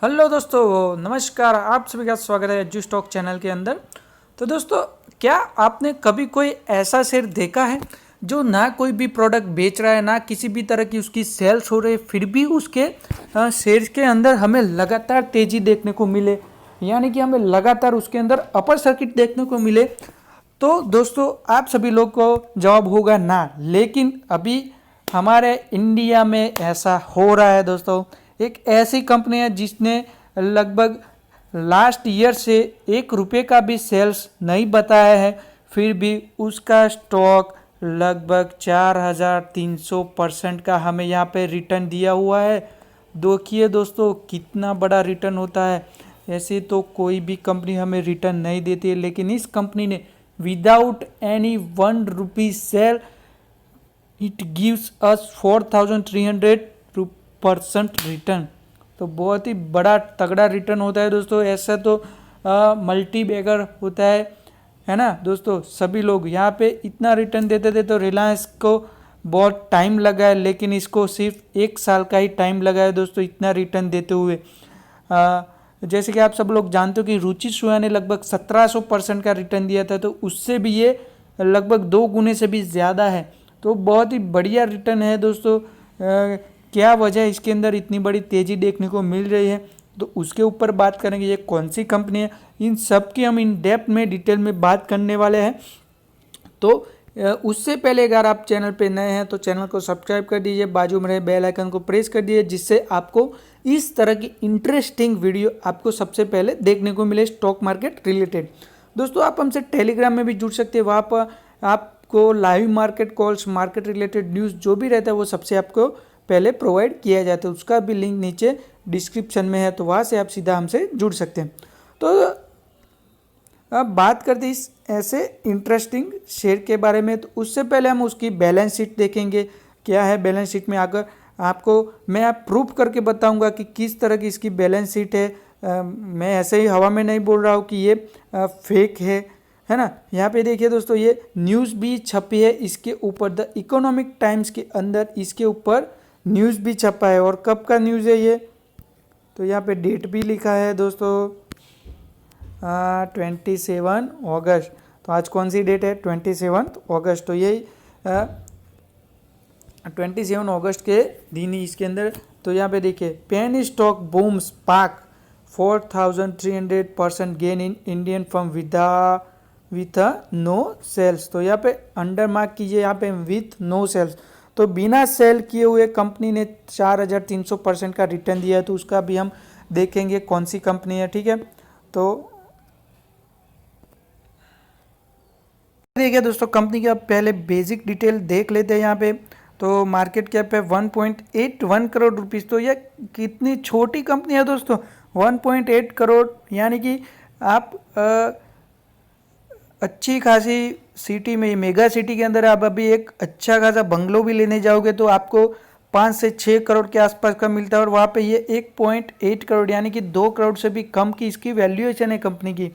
Hello दोस्तों, नमस्कार। आप सभी का स्वागत है एजू स्टॉक चैनल के अंदर। तो दोस्तों, क्या आपने कभी कोई ऐसा शेयर देखा है जो ना कोई भी प्रोडक्ट बेच रहा है, ना किसी भी तरह की उसकी सेल्स हो रही है, फिर भी उसके शेयर के अंदर हमें लगातार तेजी देखने को मिले, यानी कि हमें लगातार उसके अंदर अपर सर्किट देखने को मिले? तो दोस्तों, आप सभी लोग को जवाब होगा ना। लेकिन अभी हमारे इंडिया में ऐसा हो रहा है दोस्तों। एक ऐसी कंपनी है जिसने लगभग लास्ट ईयर से 1 रुपये का भी सेल्स नहीं बताया है, फिर भी उसका स्टॉक लगभग 4300% का हमें यहाँ पे रिटर्न दिया हुआ है। देखिए दोस्तों, कितना बड़ा रिटर्न होता है। ऐसे तो कोई भी कंपनी हमें रिटर्न नहीं देती है, लेकिन इस कंपनी ने without any 1 rupee sale it gives us 4300% return. तो बहुत ही बड़ा तगड़ा रिटर्न होता है दोस्तों। ऐसा तो मल्टी बैगर होता है ना दोस्तों। सभी लोग यहाँ पे इतना रिटर्न देते थे, तो रिलायंस को बहुत टाइम लगा है, लेकिन इसको सिर्फ 1 साल का ही टाइम लगा है दोस्तों इतना रिटर्न देते हुए। जैसे कि आप सब लोग जानते हो कि रुचि सोया ने लगभग 1700% का रिटर्न दिया था, तो उससे भी ये लगभग 2 गुने से भी ज़्यादा है। तो बहुत ही बढ़िया रिटर्न है दोस्तों। क्या वजह है इसके अंदर इतनी बड़ी तेज़ी देखने को मिल रही है, तो उसके ऊपर बात करेंगे। ये कौन सी कंपनी है, इन सब की हम इन डेप्थ में डिटेल में बात करने वाले हैं। तो उससे पहले अगर आप चैनल पे नए हैं तो चैनल को सब्सक्राइब कर दीजिए, बाजू में रहे बेल आइकन को प्रेस कर दीजिए, जिससे आपको इस तरह की इंटरेस्टिंग वीडियो आपको सबसे पहले देखने को मिले स्टॉक मार्केट रिलेटेड। दोस्तों, आप हमसे टेलीग्राम में भी जुड़ सकते हैं। वहाँ पर आपको live market calls, market related news जो भी रहता है वो सबसे आपको पहले प्रोवाइड किया जाता है। उसका भी लिंक नीचे डिस्क्रिप्शन में है, तो वहाँ से आप सीधा हमसे जुड़ सकते हैं। तो अब बात करते हैं इस ऐसे इंटरेस्टिंग शेयर के बारे में। तो उससे पहले हम उसकी बैलेंस शीट देखेंगे। क्या है बैलेंस शीट में, आकर आपको मैं आप प्रूफ करके बताऊंगा कि किस तरह की इसकी बैलेंस शीट है। मैं ऐसे ही हवा में नहीं बोल रहा हूँ कि ये फेक है ना। यहाँ पे देखिए दोस्तों, ये न्यूज़ भी छपी है इसके ऊपर। द इकोनॉमिक टाइम्स के अंदर इसके ऊपर न्यूज़ भी छपा है। और कब का न्यूज़ है ये, तो यहाँ पे डेट भी लिखा है दोस्तों, 27 अगस्त। तो आज कौन सी डेट है, 27 अगस्त। तो यही 27 अगस्त के दिन ही इसके अंदर। तो यहाँ पे देखिए, पेनी स्टॉक बूम्स पाक 4300% gain in Indian firm with no sales. तो यहाँ पे अंडर मार्क कीजिए, यहाँ पे विथ नो सेल्स। तो बिना सेल किए हुए कंपनी ने 4300% का रिटर्न दिया है। तो उसका भी हम देखेंगे कौन सी कंपनी है, ठीक है। तो देखिए दोस्तों, कंपनी का पहले बेसिक डिटेल देख लेते हैं यहाँ पे। तो मार्केट कैप है 1.81 करोड़ रुपीज़। तो ये कितनी छोटी कंपनी है दोस्तों, 1.8 करोड़। यानी कि आप अच्छी खासी सिटी में, मेगा सिटी के अंदर आप अभी एक अच्छा खासा बंगलो भी लेने जाओगे तो आपको 5 से 6 करोड़ के आसपास का मिलता है। और वहाँ पे ये 1.8 करोड़ यानी कि 2 करोड़ से भी कम की इसकी वैल्यूएशन है कंपनी की।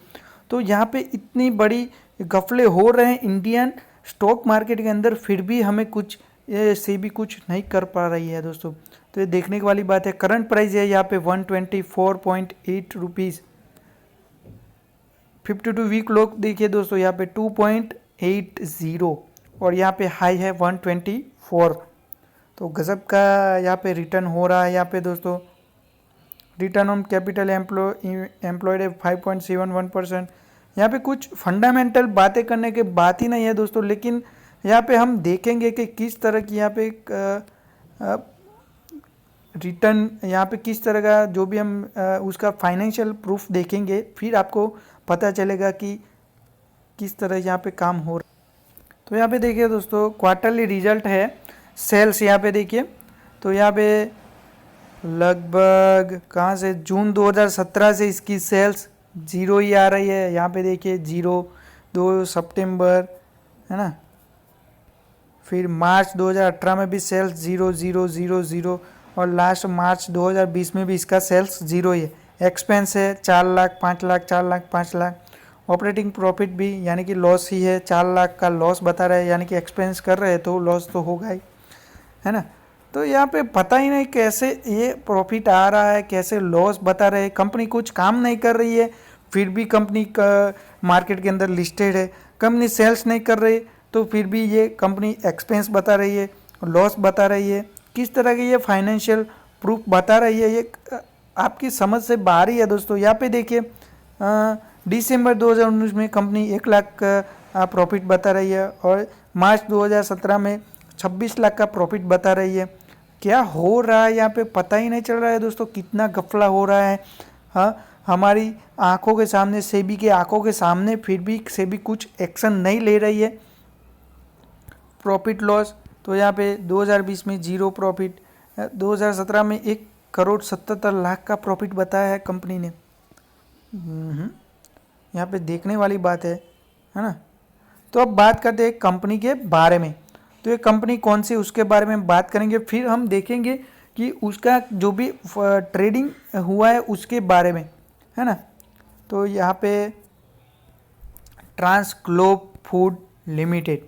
तो यहाँ पे इतनी बड़ी घपले हो रहे हैं इंडियन स्टॉक मार्केट के अंदर, फिर भी हमें कुछ से भी कुछ नहीं कर पा रही है दोस्तों। तो ये देखने की वाली बात है। करंट प्राइस है यहाँ पे 124.8 रुपीज़। 52 वीक लोग देखिए दोस्तों, यहाँ पे 2.80 और यहाँ पे हाई है 124। तो गजब का यहाँ पे रिटर्न हो रहा है यहाँ पे दोस्तों। रिटर्न ऑन कैपिटल एम्प्लॉयड है 5.71%। यहाँ पे कुछ फंडामेंटल बातें करने के बात ही नहीं है दोस्तों, लेकिन यहाँ पे हम देखेंगे कि किस तरह की यहाँ पे रिटर्न, यहाँ पे किस तरह का जो भी हम उसका फाइनेंशियल प्रूफ देखेंगे, फिर आपको पता चलेगा कि किस तरह यहाँ पे काम हो रहा है। तो यहाँ पे देखिए दोस्तों, क्वार्टरली रिजल्ट है सेल्स। यहाँ पे देखिए, तो यहाँ पे लगभग कहाँ से, जून 2017 से इसकी सेल्स जीरो ही आ रही है। यहाँ पे देखिए 2 सितंबर है ना। फिर मार्च 2018 में भी सेल्स 0 और लास्ट मार्च 2020 में भी इसका सेल्स 0 ही है। एक्सपेंस है 4 लाख 5 लाख 4 लाख 5 लाख। ऑपरेटिंग प्रॉफिट भी यानी कि लॉस ही है, 4 लाख का लॉस बता रहा है, यानी कि एक्सपेंस कर रहे हैं तो लॉस तो होगा ही, है ना। तो यहाँ पे पता ही नहीं कैसे ये प्रॉफिट आ रहा है, कैसे लॉस बता रहे हैं। कंपनी कुछ काम नहीं कर रही है, फिर भी कंपनी का मार्केट के अंदर लिस्टेड है। कंपनी सेल्स नहीं कर रही तो फिर भी ये कंपनी एक्सपेंस बता रही है, लॉस बता रही है। किस तरह की ये फाइनेंशियल प्रूफ बता रही है, ये आपकी समझ से बाहर ही है दोस्तों। यहाँ पे देखिए दिसंबर 2019 में कंपनी 1 लाख का प्रॉफिट बता रही है और मार्च 2017 में 26 लाख का प्रॉफिट बता रही है। क्या हो रहा है यहाँ पे पता ही नहीं चल रहा है दोस्तों, कितना गफला हो रहा है। हाँ, हमारी आंखों के सामने, सेबी के आंखों के सामने, फिर भी सेबी कुछ एक्शन नहीं ले रही है। प्रॉफिट लॉस तो यहाँ पे 2020 में 0 प्रॉफिट, 2017 में 1,77,00,000 का प्रॉफिट बताया है कंपनी ने। यहाँ पे देखने वाली बात है ना। तो अब बात करते हैं कंपनी के बारे में। तो ये कंपनी कौन सी, उसके बारे में बात करेंगे। फिर हम देखेंगे कि उसका जो भी ट्रेडिंग हुआ है उसके बारे में, है ना। तो यहाँ पे ट्रांस ग्लोब फूड लिमिटेड,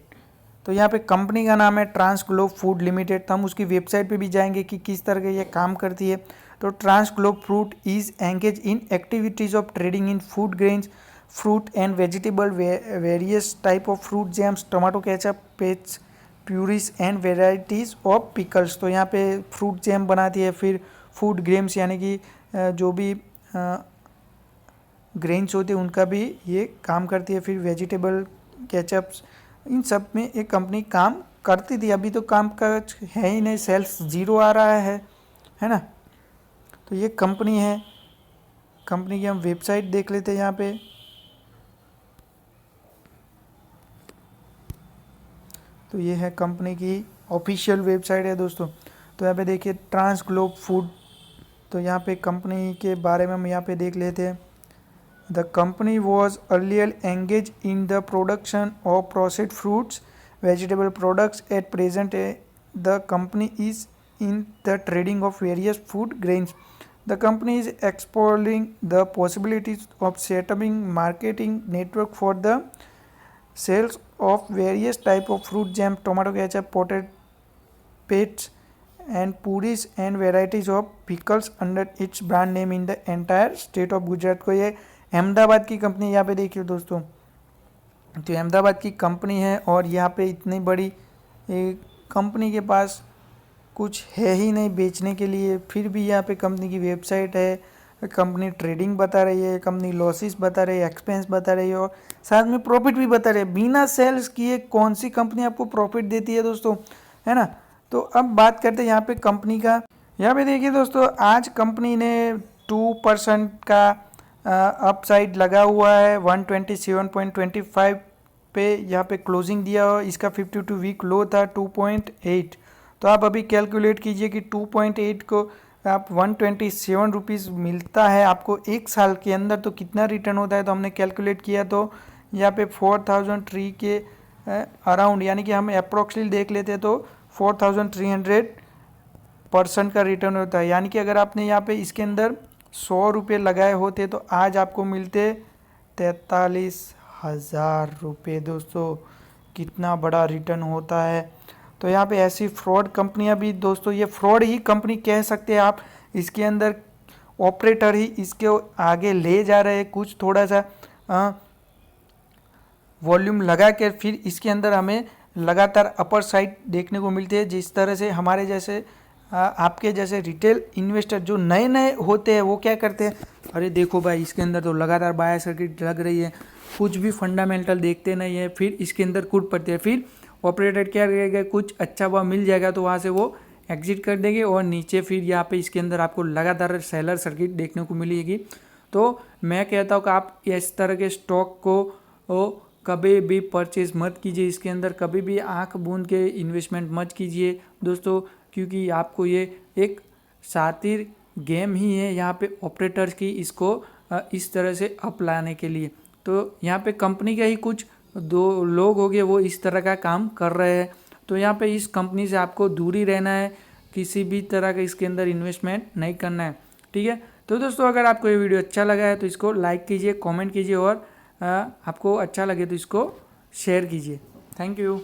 तो यहाँ पे कंपनी का नाम है ट्रांस ग्लोब फूड लिमिटेड। तो हम उसकी वेबसाइट पे भी जाएंगे कि किस तरह के ये काम करती है। तो Trans Globe Fruit is engage in activities of trading in food grains, fruit and vegetable, various type of fruit jams, tomato ketchup, paste, purees and varieties of pickles. तो यहाँ पे फ्रूट जैम बनाती है, फिर फूड ग्रेन्स यानी कि जो भी ग्रेन्स होते हैं उनका भी ये काम करती है, फिर वेजिटेबल, केचप्स, इन सब में एक कंपनी काम करती थी। अभी तो काम काज है ही नहीं, सेल्स 0 आ रहा है ना। तो ये कंपनी है, कंपनी की हम वेबसाइट देख लेते हैं यहाँ पे। तो ये है कंपनी की ऑफिशियल वेबसाइट है दोस्तों। तो यहाँ पे देखिए ट्रांस ग्लोब फूड, तो यहाँ पे कंपनी के बारे में हम यहाँ पे देख लेते हैं। The company was earlier engaged in the production of processed fruits, vegetable products. At present, the company is in the trading of various food grains. The company is exploring the possibilities of setting marketing network for the sales of various type of fruit jam, tomato ketchup, potted paste, and puris and varieties of pickles under its brand name in the entire state of Gujarat। को ये अहमदाबाद की company, यहाँ पे देखिए दोस्तों, तो अहमदाबाद की company है और यहाँ पे इतनी बड़ी कंपनी के पास कुछ है ही नहीं बेचने के लिए, फिर भी यहाँ पे कंपनी की वेबसाइट है, कंपनी ट्रेडिंग बता रही है, कंपनी लॉसेस बता रही है, एक्सपेंस बता रही है और साथ में प्रॉफिट भी बता रही है। बिना सेल्स किए कौन सी कंपनी आपको प्रॉफिट देती है दोस्तों, है ना। तो अब बात करते हैं यहाँ पे कंपनी का। यहाँ पे देखिए दोस्तों, आज कंपनी ने 2% का अपसाइड लगा हुआ है 127.25 पे यहाँ पे क्लोजिंग दिया हो। इसका 52 वीक लो था 2.8। तो आप अभी कैलकुलेट कीजिए कि 2.8 को आप 127 रुपीज़ मिलता है आपको 1 साल के अंदर, तो कितना रिटर्न होता है। तो हमने कैलकुलेट किया तो यहाँ पे 4003 के अराउंड, यानी कि हम अप्रोक्सीमेटली देख लेते हैं तो 4300% का रिटर्न होता है। यानी कि अगर आपने यहाँ पे इसके अंदर 100 रुपये लगाए होते तो आज आपको मिलते 43,000 रुपये दोस्तों। कितना बड़ा रिटर्न होता है। तो यहाँ पे ऐसी फ्रॉड कंपनियां भी दोस्तों, ये फ्रॉड ही कंपनी कह सकते हैं आप। इसके अंदर ऑपरेटर ही इसके आगे ले जा रहे हैं, कुछ थोड़ा सा वॉल्यूम लगा के, फिर इसके अंदर हमें लगातार अपर साइड देखने को मिलती है। जिस तरह से हमारे जैसे आपके जैसे रिटेल इन्वेस्टर जो नए नए होते हैं वो क्या करते हैं, अरे देखो भाई इसके अंदर तो लगातार बाय सर्किट लग रही है, कुछ भी फंडामेंटल देखते नहीं है, फिर इसके अंदर कूद पड़ते हैं। फिर ऑपरेटर क्या करेगा, कुछ अच्छा भाव मिल जाएगा तो वहाँ से वो एग्जिट कर देंगे और नीचे फिर यहाँ पे इसके अंदर आपको लगातार सेलर सर्किट देखने को मिलेगी। तो मैं कहता हूँ कि आप इस तरह के स्टॉक को कभी भी परचेज मत कीजिए, इसके अंदर कभी भी आंख बूंद के इन्वेस्टमेंट मत कीजिए दोस्तों, क्योंकि आपको ये एक शातिर गेम ही है यहाँ पे ऑपरेटर्स की, इसको इस तरह से अप लाने के लिए। तो यहाँ पे कंपनी का ही कुछ 2 लोग हो गए वो इस तरह का काम कर रहे हैं। तो यहाँ पे इस कंपनी से आपको दूरी रहना है, किसी भी तरह का इसके अंदर इन्वेस्टमेंट नहीं करना है, ठीक है। तो दोस्तों अगर आपको ये वीडियो अच्छा लगा है तो इसको लाइक कीजिए, कमेंट कीजिए और आपको अच्छा लगे तो इसको शेयर कीजिए। Thank you.